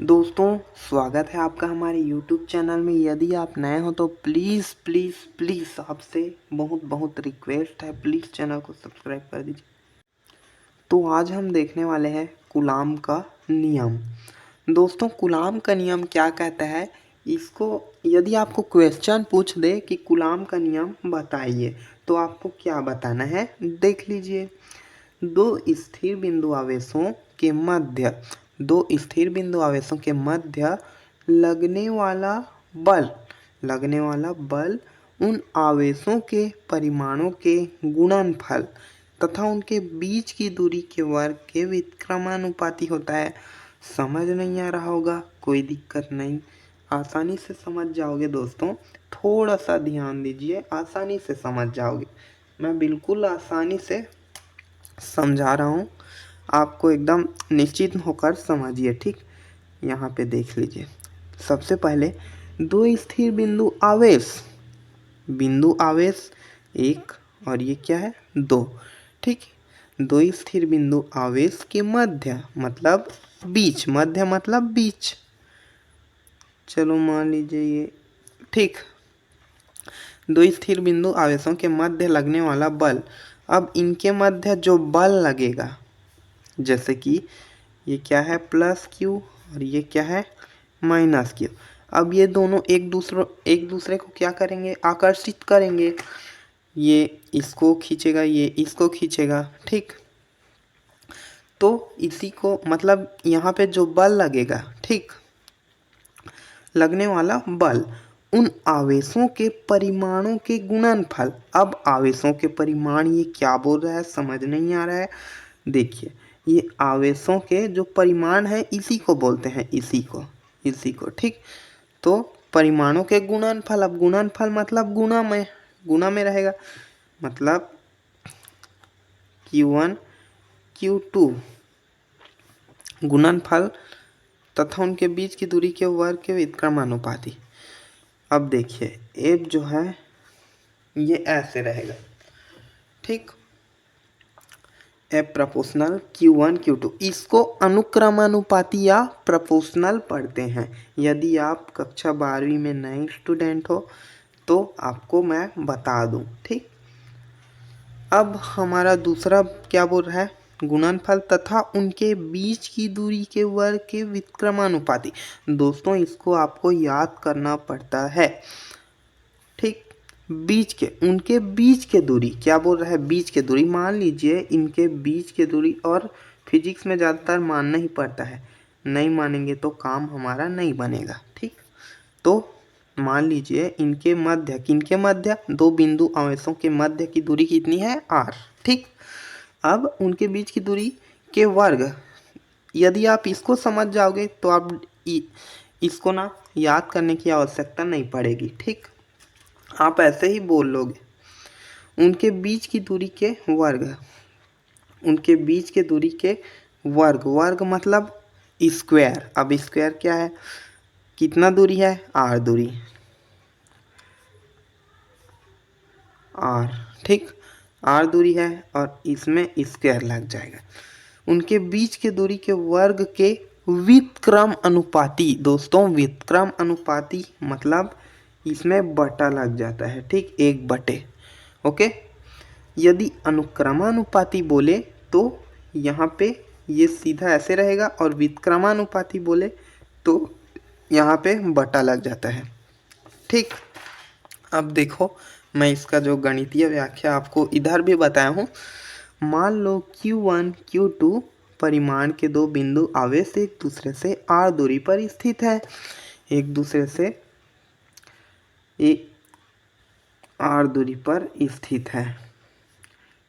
दोस्तों, स्वागत है आपका हमारे YouTube चैनल में। यदि आप नए हो तो प्लीज़ प्लीज़ प्लीज़ आपसे बहुत बहुत रिक्वेस्ट है, प्लीज़ चैनल को सब्सक्राइब कर दीजिए। तो आज हम देखने वाले हैं कूलाम का नियम। दोस्तों, कूलाम का नियम क्या कहता है, इसको यदि आपको क्वेश्चन पूछ दे कि कूलाम का नियम बताइए, तो आपको क्या बताना है, देख लीजिए। दो स्थिर बिंदु आवेशों के मध्य बल लगने वाला बल उन आवेशों के परिमाणों के गुणनफल तथा उनके बीच की दूरी के वर्ग के व्युत्क्रमानुपाती होता है। समझ नहीं आ रहा होगा, कोई दिक्कत नहीं, आसानी से समझ जाओगे दोस्तों। थोड़ा सा ध्यान दीजिए, आसानी से समझ जाओगे। मैं बिल्कुल आसानी से समझा रहा हूँ, आपको एकदम निश्चित होकर समझिए। ठीक, यहाँ पे देख लीजिए। सबसे पहले दो स्थिर बिंदु आवेश एक और ये क्या है, दो। ठीक, दो स्थिर बिंदु आवेश के मध्य मतलब बीच, चलो मान लीजिए ये। ठीक, दो स्थिर बिंदु आवेशों के मध्य लगने वाला बल। अब इनके मध्य जो बल लगेगा, जैसे कि ये क्या है, प्लस क्यू और ये क्या है, माइनस क्यू। अब ये दोनों एक दूसरे को क्या करेंगे, आकर्षित करेंगे। ये इसको खींचेगा, ये इसको खींचेगा। ठीक, तो इसी को मतलब यहाँ पे जो बल लगेगा, ठीक, लगने वाला बल उन आवेशों के परिमाणों के गुणनफल। अब आवेशों के परिमाण ये क्या बोल रहा है, समझ नहीं आ रहा है। देखिए, ये आवेशों के जो परिमाण है इसी को बोलते हैं, इसी को। ठीक, तो परिमाणों के गुणनफल। अब गुणनफल मतलब गुणा में रहेगा, मतलब Q1 Q2 गुणनफल तथा उनके बीच की दूरी के वर्ग के व्युत्क्रमानुपाती। अब देखिए, F जो है ये ऐसे रहेगा। ठीक, F प्रोपोर्शनल Q1 Q2, इसको अनुक्रमानुपाती या प्रोपोर्शनल पढ़ते हैं। यदि आप कक्षा 12वीं में नए स्टूडेंट हो तो आपको मैं बता दूं। ठीक, अब हमारा दूसरा क्या बोल रहा है, गुणनफल तथा उनके बीच की दूरी के वर्ग के व्युत्क्रमानुपाती। दोस्तों, इसको आपको याद करना पड़ता है। ठीक, उनके बीच के दूरी क्या बोल रहा है, बीच के दूरी। मान लीजिए इनके बीच के दूरी, और फिजिक्स में ज़्यादातर मानना ही पड़ता है, नहीं मानेंगे तो काम हमारा नहीं बनेगा। ठीक, तो मान लीजिए किनके मध्य, दो बिंदु आवेशों के मध्य की दूरी कितनी है, r। ठीक, अब उनके बीच की दूरी के वर्ग, यदि आप इसको समझ जाओगे तो आप इसको ना याद करने की आवश्यकता नहीं पड़ेगी। ठीक, आप ऐसे ही बोल लोगे। उनके बीच की दूरी के वर्ग मतलब स्क्वायर। अब स्क्वायर क्या है, कितना दूरी है, r दूरी, r। ठीक, r दूरी है और इसमें स्क्वायर लग जाएगा। उनके बीच के दूरी के वर्ग के व्युत्क्रम अनुपाती। दोस्तों, व्युत्क्रम अनुपाती मतलब इसमें बटा लग जाता है। ठीक, 1/। ओके, यदि अनुक्रमानुपाती बोले तो यहाँ पे ये सीधा ऐसे रहेगा, और व्युत्क्रमानुपाती बोले तो यहाँ पे बटा लग जाता है। ठीक, अब देखो, मैं इसका जो गणितीय व्याख्या आपको इधर भी बताया हूँ। मान लो Q1 Q2 परिमाण के दो बिंदु आवेश एक दूसरे से r दूरी पर स्थित है। एक दूसरे से r दूरी पर स्थित है।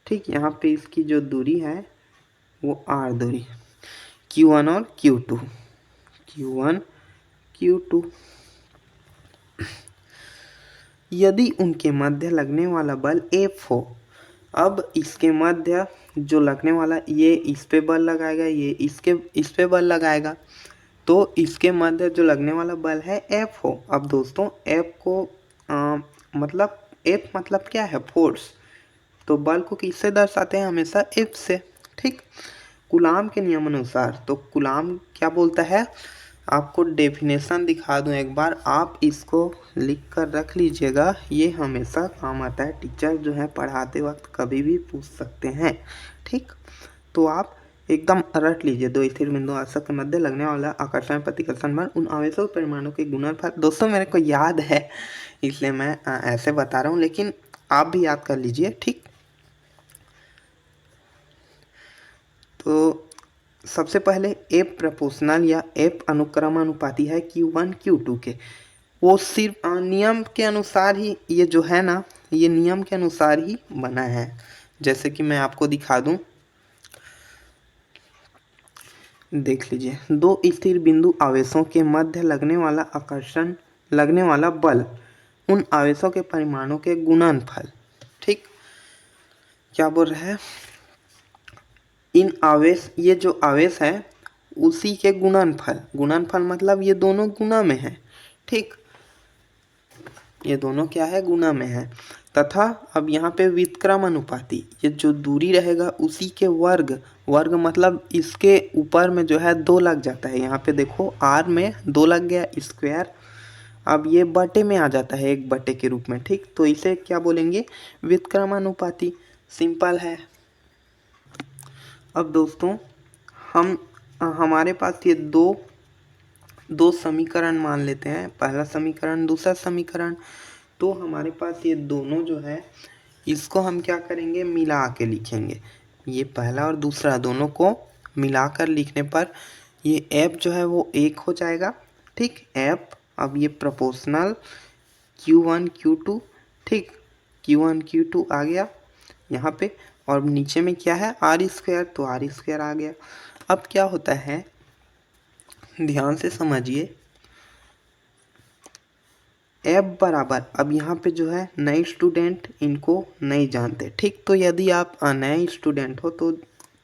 ठीक, यहाँ पे इसकी जो दूरी है वो r दूरी, Q1 और Q2। यदि उनके मध्य लगने वाला बल F हो। अब इसके मध्य जो लगने वाला, ये इस पे बल लगाएगा, ये इस पे बल लगाएगा, तो इसके मध्य जो लगने वाला बल है F हो। अब दोस्तों, F को मतलब F मतलब क्या है, फोर्स। तो बल को किससे दर्शाते हैं, हमेशा F से। ठीक, कूलाम के नियम अनुसार, तो कूलाम क्या बोलता है, आपको डेफिनेशन दिखा दूं एक बार, आप इसको लिख कर रख लीजिएगा, ये हमेशा काम आता है। टीचर जो है पढ़ाते वक्त कभी भी पूछ सकते हैं, ठीक। तो आप एकदम रट लीजिए। दो स्थिर बिंदु आवेशों के मध्य लगने वाला आकर्षण प्रतिकर्षण बल उन आवेशों परिमाणों के गुणनफल। दोस्तों मेरे को याद है इसलिए मैं ऐसे बता रहा हूँ, लेकिन आप भी याद कर लीजिए, ठीक। तो सबसे पहले एफ प्रोपोर्शनल या एफ अनुक्रमानुपाती है Q1 Q2 के। वो सिर्फ नियम के अनुसार ही ये जो है ना, ये नियम के अनुसार ही बना है। जैसे कि मैं आपको दिखा दूं, देख लीजिए। दो स्थिर बिंदु आवेशों के मध्य लगने वाला बल उन आवेशों के परिमाणों के गुणनफल, ठीक। क्या बोल रहा है, इन आवेश, ये जो आवेश है उसी के गुणनफल। गुणनफल मतलब ये दोनों गुणा में है, ठीक। ये दोनों क्या है, गुणा में है। तथा अब यहाँ पे व्युत्क्रम अनुपाती, ये जो दूरी रहेगा उसी के वर्ग। वर्ग मतलब इसके ऊपर में जो है 2 लग जाता है। यहाँ पे देखो r में 2 लग गया स्क्वायर, अब ये बटे में आ जाता है 1 बटे के रूप में, ठीक। तो इसे क्या बोलेंगे, व्युत्क्रम अनुपाती। सिंपल है। अब दोस्तों हमारे पास ये दो समीकरण मान लेते हैं, पहला समीकरण दूसरा समीकरण। तो हमारे पास ये दोनों जो है इसको हम क्या करेंगे, मिला के लिखेंगे। ये पहला और दूसरा दोनों को मिलाकर लिखने पर ये एफ जो है वो 1 हो जाएगा, ठीक। एफ, अब ये प्रोपोर्शनल Q1 Q2, ठीक। Q1 Q2 आ गया यहाँ पे, और नीचे में क्या है आर स्क्वायर, तो आर स्क्वायर आ गया। अब क्या होता है, ध्यान से समझिए। एफ बराबर, अब यहाँ पे जो है नए स्टूडेंट इनको नहीं जानते, ठीक। तो यदि आप नए स्टूडेंट हो तो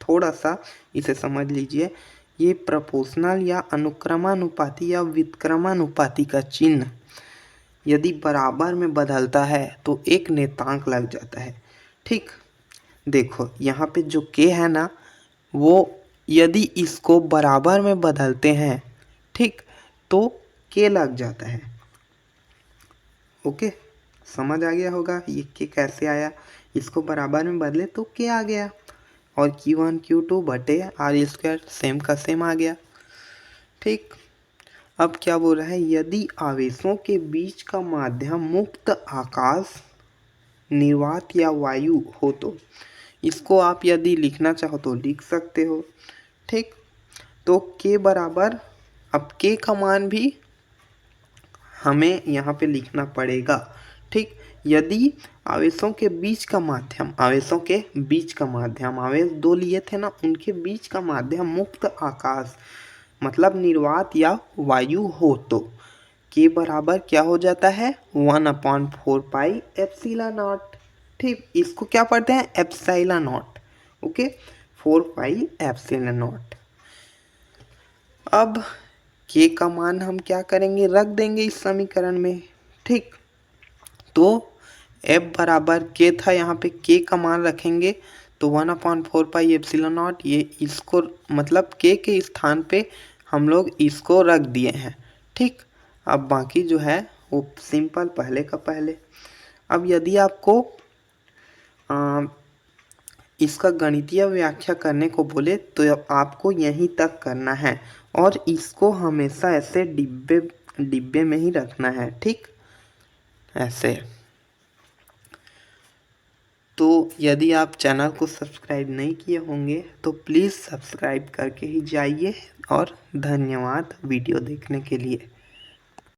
थोड़ा सा इसे समझ लीजिए। ये प्रोपोर्शनल या अनुक्रमानुपाती या व्युत्क्रमानुपाती का चिन्ह यदि बराबर में बदलता है तो एक नेतांक लग जाता है, ठीक। देखो यहाँ पे जो k है ना, वो यदि इसको बराबर में बदलते हैं, ठीक, तो k लग जाता है। ओके, समझ आ गया होगा ये k कैसे आया। इसको बराबर में बदले तो k आ गया, और Q1 Q2 बटे आर स्क्वायर सेम का सेम आ गया, ठीक। अब क्या बोल रहा है, यदि आवेशों के बीच का माध्यम मुक्त आकाश, निर्वात या वायु हो तो इसको आप यदि लिखना चाहो तो लिख सकते हो, ठीक। तो k बराबर, अब k का मान भी हमें यहाँ पे लिखना पड़ेगा, ठीक। यदि आवेशों के बीच का माध्यम, आवेशों के बीच का माध्यम, आवेश 2 लिए थे ना, उनके बीच का माध्यम मुक्त आकाश मतलब निर्वात या वायु हो तो k बराबर क्या हो जाता है, 1/4 पाई एप्सिलॉन नॉट, ठीक। इसको क्या पढ़ते हैं, epsilon not, okay, 4 pi epsilon not. अब k का मान हम क्या करेंगे, रख देंगे इस समीकरण में, ठीक। तो f बराबर k था, यहाँ पे k का मान रखेंगे तो 1/4 पाई एप्सिलॉन नॉट, ये इसको मतलब k के स्थान पे हम लोग इसको रख दिए हैं, ठीक। अब बाकी जो है वो सिंपल पहले का पहले। अब यदि आपको इसका गणितीय व्याख्या करने को बोले तो आपको यहीं तक करना है, और इसको हमेशा ऐसे डिब्बे में ही रखना है, ठीक, ऐसे। तो यदि आप चैनल को सब्सक्राइब नहीं किए होंगे तो प्लीज़ सब्सक्राइब करके ही जाइए, और धन्यवाद वीडियो देखने के लिए।